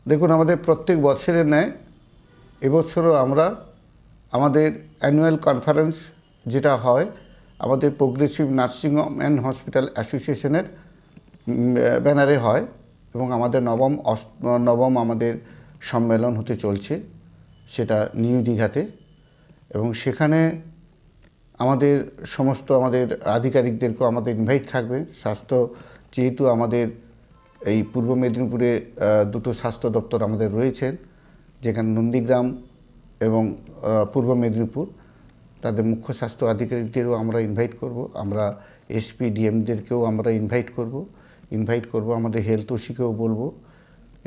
দেখুন, আমাদের প্রত্যেক বছরের ন্যায় এবছরও আমরা আমাদের অ্যানুয়াল কনফারেন্স যেটা হয় আমাদের progressive nursing home and hospital অ্যাসোসিয়েশনের ব্যানারে হয় এবং আমাদের নবম আমাদের সম্মেলন হতে চলছে, সেটা নিউ দীঘাতে। এবং সেখানে আমাদের সমস্ত আমাদের আধিকারিকদেরকেও আমাদের ইনভাইট থাকবে। স্বাস্থ্য যেহেতু আমাদের এই পূর্ব মেদিনীপুরে দুটো স্বাস্থ্য দপ্তর আমাদের রয়েছেন, যেখানে নন্দীগ্রাম এবং পূর্ব মেদিনীপুর, তাদের মুখ্য স্বাস্থ্য আধিকারিকদেরও আমরা ইনভাইট করব। আমরা এসপি ডিএমদেরকেও আমরা ইনভাইট করব, আমাদের হেলথ ওসিকেও বলবো।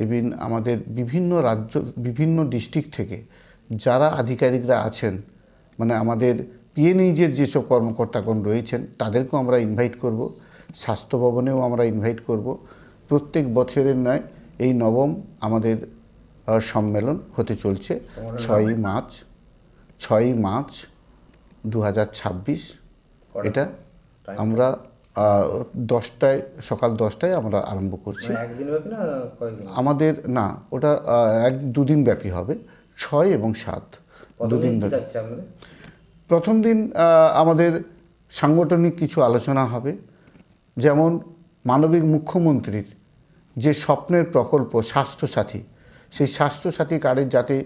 ইভিন আমাদের বিভিন্ন রাজ্য, বিভিন্ন ডিস্ট্রিক্ট থেকে যারা আধিকারিকরা আছেন, মানে আমাদের পিএনইজের যেসব কর্মকর্তাগণ রয়েছেন তাদেরকেও আমরা ইনভাইট করব। স্বাস্থ্য ভবনেও আমরা ইনভাইট করব। প্রত্যেক বছরের নয় এই নবম আমাদের সম্মেলন হতে চলছে 6ই মার্চ 2026। এটা আমরা 10টায়, সকাল 10টায় আমরা আরম্ভ করছি। আমাদের না, ওটা 1-2 দিন ব্যাপী হবে, 6 এবং 7 দুদিন ধরে। প্রথম দিন আমাদের সাংগঠনিক কিছু আলোচনা হবে, যেমন মানবিক মুখ্যমন্ত্রীর যে স্বপ্নের প্রকল্প স্বাস্থ্যসাথী, সেই স্বাস্থ্যসাথী কার্ডের যাতে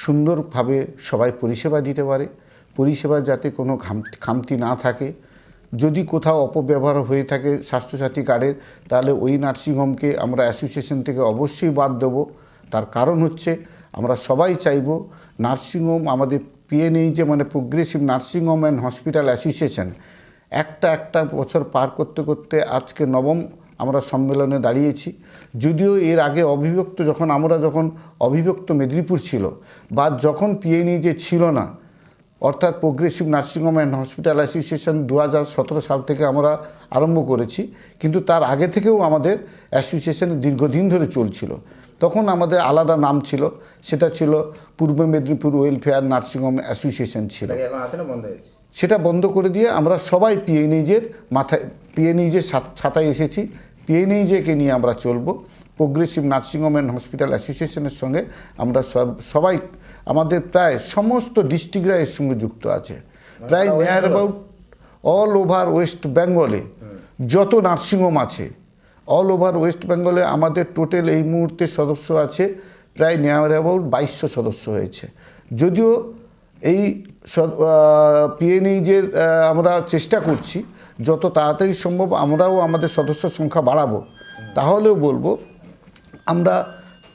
সুন্দরভাবে সবাই পরিষেবা দিতে পারে, পরিষেবা যাতে কোনো খামতি না থাকে। যদি কোথাও অপব্যবহার হয়ে থাকে স্বাস্থ্যসাথী কার্ডের, তাহলে ওই নার্সিংহোমকে আমরা অ্যাসোসিয়েশন থেকে অবশ্যই বাদ দেব। তার কারণ হচ্ছে আমরা সবাই চাইব নার্সিংহোম আমাদের পিএনইজে মানে progressive nursing home and hospital association একটা বছর পার করতে করতে আজকে নবম আমরা সম্মেলনে দাঁড়িয়েছি। যদিও এর আগে যখন অবিভক্ত মেদিনীপুর ছিল বা যখন পিএনইজে ছিল না, অর্থাৎ progressive nursing home and hospital association 2017 সাল থেকে আমরা আরম্ভ করেছি, কিন্তু তার আগে থেকেও আমাদের অ্যাসোসিয়েশন দীর্ঘদিন ধরে চলছিল। তখন আমাদের আলাদা নাম ছিল, সেটা ছিল পূর্ব মেদিনীপুর ওয়েলফেয়ার নার্সিংহোম অ্যাসোসিয়েশন ছিল। সেটা বন্ধ করে দিয়ে আমরা সবাই পিএনইজের ছাতায় এসেছি। পিএনইজেকে নিয়ে আমরা চলব। প্রোগ্রেসিভ নার্সিংহোম অ্যান্ড হসপিটাল অ্যাসোসিয়েশনের সঙ্গে আমরা সবাই, আমাদের প্রায় সমস্ত ডিস্ট্রিক্টরা এর সঙ্গে যুক্ত আছে। প্রায় near about all over West বেঙ্গলে যত নার্সিংহোম আছে, অল ওভার ওয়েস্ট বেঙ্গলে আমাদের টোটাল এই মুহূর্তে সদস্য আছে প্রায় নিয়ার অ্যাবাউট 2200 সদস্য হয়েছে। যদিও এই পিএনইজের আমরা চেষ্টা করছি যত তাড়াতাড়ি সম্ভব আমরাও আমাদের সদস্য সংখ্যা বাড়াবো। তাহলেও বলবো আমরা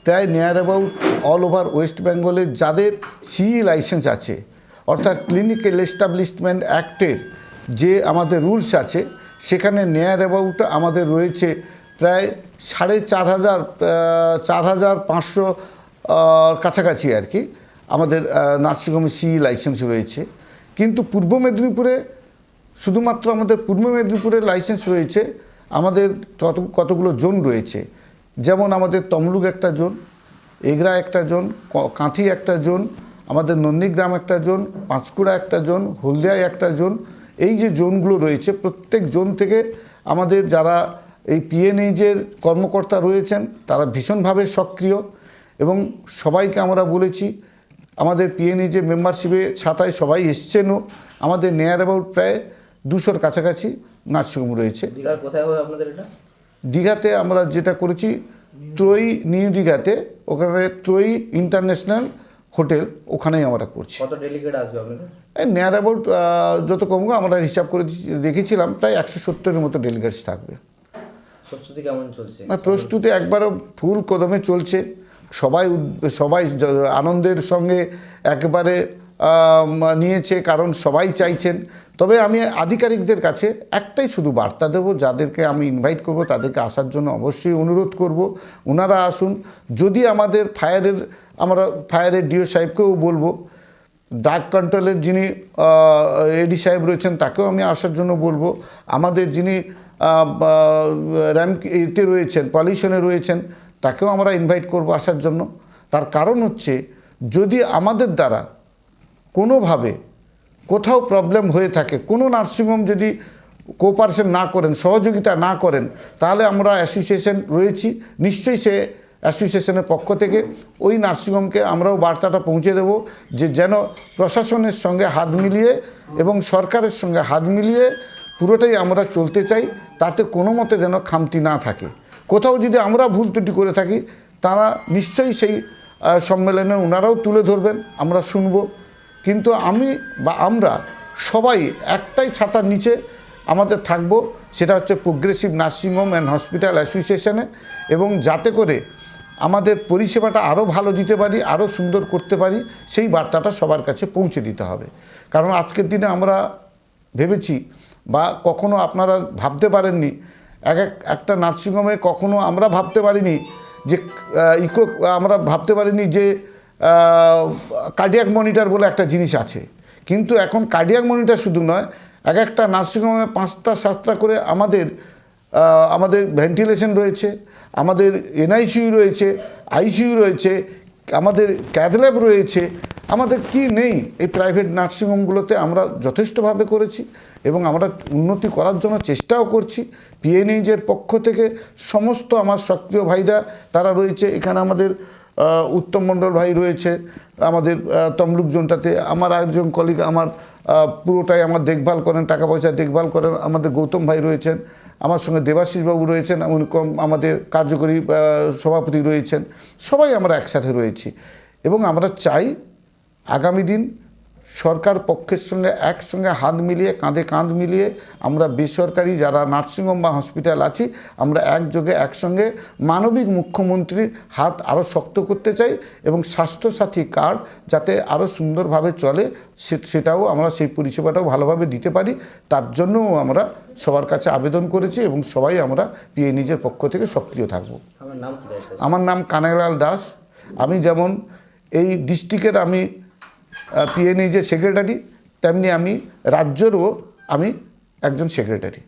প্রায় near about all over West বেঙ্গলে যাদের সিই লাইসেন্স আছে, অর্থাৎ ক্লিনিক্যাল এস্টাবলিশমেন্ট অ্যাক্টের যে আমাদের রুলস আছে, সেখানে নিয়ার অ্যাবাউট আমাদের রয়েছে প্রায় 4,500 কাছাকাছি আর কি আমাদের নার্সিংহোমে সিই লাইসেন্স রয়েছে। কিন্তু পূর্ব মেদিনীপুরে শুধুমাত্র আমাদের পূর্ব মেদিনীপুরের লাইসেন্স রয়েছে আমাদের কতগুলো জোন রয়েছে, যেমন আমাদের তমলুক একটা জোন, এগরা একটা জোন, কাঁথি একটা জোন, আমাদের নন্দীগ্রাম একটা জোন, পাঁশকুড়া একটা জোন, হলদিয়ায় একটা জোন। এই যে জোনগুলো রয়েছে, প্রত্যেক জোন থেকে আমাদের যারা এই পিএনইজের কর্মকর্তা রয়েছেন তারা ভীষণভাবে সক্রিয় এবং সবাইকে আমরা বলেছি আমাদের পিএনইজে মেম্বারশিপে ছাতায় সবাই এসছেনও। আমাদের নিয়ার অ্যাবাউট প্রায় 200-র কাছাকাছি নার্সিংহোম রয়েছে। কোথায় হবে আপনাদের এটা? দীঘাতে আমরা যেটা করেছি নিউ দীঘাতে, ওখানে ত্রয়ী ইন্টারন্যাশনাল হোটেল, ওখানেই আমরা করছি। কত ডেলিগেট আসবে আপনাদের? নিয়ার অ্যাবাউট যত কম আমরা হিসাব করে রেখেছিলাম প্রায় 170-এর মতো ডেলিগেটস থাকবে। প্রস্তুতি কেমন চলছে? প্রস্তুতি একবারও ফুল কদমে চলছে। সবাই আনন্দের সঙ্গে একেবারে নিয়েছে, কারণ সবাই চাইছেন। তবে আমি আধিকারিকদের কাছে একটাই শুধু বার্তা দেবো, যাদেরকে আমি ইনভাইট করব তাদেরকে আসার জন্য অবশ্যই অনুরোধ করব, ওনারা আসুন। যদি আমাদের ফায়ারের ডিও সাহেবকেও বলবো, ড্রাগ কন্ট্রোলের যিনি এডি সাহেব রয়েছেন তাকেও আমি আসার জন্য বলবো, আমাদের যিনি এতে রয়েছেন পলিউশনে রয়েছেন তাকেও আমরা ইনভাইট করব আসার জন্য। তার কারণ হচ্ছে যদি আমাদের দ্বারা কোনোভাবে কোথাও প্রবলেম হয়ে থাকে, কোনো নার্সিংহোম যদি কোঅপারেশন না করেন, সহযোগিতা না করেন, তাহলে আমরা অ্যাসোসিয়েশন রয়েছি, নিশ্চয়ই সে অ্যাসোসিয়েশনের পক্ষ থেকে ওই নার্সিংহোমকে আমরাও বার্তাটা পৌঁছে দেব যে যেন প্রশাসনের সঙ্গে হাত মিলিয়ে এবং সরকারের সঙ্গে হাত মিলিয়ে পুরোটাই আমরা চলতে চাই, তাতে কোনো মতে যেন খামতি না থাকে। কোথাও যদি আমরা ভুল ত্রুটি করে থাকি তারা নিশ্চয়ই সেই সম্মেলনে ওনারাও তুলে ধরবেন, আমরা শুনব। কিন্তু আমি বা আমরা সবাই একটাই ছাতার নিচে আমাদের থাকব, সেটা হচ্ছে প্রোগ্রেসিভ নার্সিংহোম অ্যান্ড হসপিটাল অ্যাসোসিয়েশনে, এবং যাতে করে আমাদের পরিষেবাটা আরও ভালো দিতে পারি, আরও সুন্দর করতে পারি, সেই বার্তাটা সবার কাছে পৌঁছে দিতে হবে। কারণ আজকের দিনে আমরা ভেবেছি বা কখনো আপনারা ভাবতে পারেননি, একটা নার্সিংহোমে কখনো আমরা ভাবতে পারিনি যে আমরা ভাবতে পারিনি যে কার্ডিয়াক মনিটর বলে একটা জিনিস আছে। কিন্তু এখন কার্ডিয়াক মনিটর শুধু নয়, একটা নার্সিংহোমে 5টা 7টা করে আমাদের ভেন্টিলেশন রয়েছে, আমাদের এনআইসিইউ রয়েছে, আইসিইউ রয়েছে, আমাদের ক্যাথল্যাব রয়েছে। আমাদের কি নেই? এই প্রাইভেট নার্সিংহোমগুলোতে আমরা যথেষ্টভাবে করেছি এবং আমরা উন্নতি করার জন্য চেষ্টাও করছি। পিএনএইচের পক্ষ থেকে সমস্ত আমার সক্রিয় ভাইরা তারা রয়েছে এখানে। আমাদের উত্তম মণ্ডল ভাই রয়েছে আমাদের তমলুক জোনটাতে, আমার একজন কলিগ আমার পুরোটাই আমার দেখভাল করেন, টাকা পয়সা দেখভাল করেন। আমাদের গৌতম ভাই রয়েছেন, আমার সঙ্গে দেবাশিস বাবু রয়েছেন, আমাদের কার্যকরী সভাপতি রয়েছেন। সবাই আমরা একসাথে রয়েছি এবং আমরা চাই আগামী দিন সরকার পক্ষের সঙ্গে একসঙ্গে হাত মিলিয়ে, কাঁধে কাঁধ মিলিয়ে আমরা বেসরকারি যারা নার্সিংহোম বা হসপিটাল আছি, আমরা একযোগে একসঙ্গে মানবিক মুখ্যমন্ত্রীর হাত আরও শক্ত করতে চাই এবং স্বাস্থ্যসাথী কার্ড যাতে আরও সুন্দরভাবে চলে সেটাও আমরা, সেই পরিষেবাটাও ভালোভাবে দিতে পারি, তার জন্যও আমরা সবার কাছে আবেদন করেছি এবং সবাই আমরা পিএনএইচের পক্ষ থেকে সক্রিয় থাকব। আমার নাম কানাইলাল দাস। আমি যেমন এই ডিস্ট্রিক্টের আমি পিএনএইচের সেক্রেটারি, তেমনি আমি রাজ্যেরও আমি একজন সেক্রেটারি।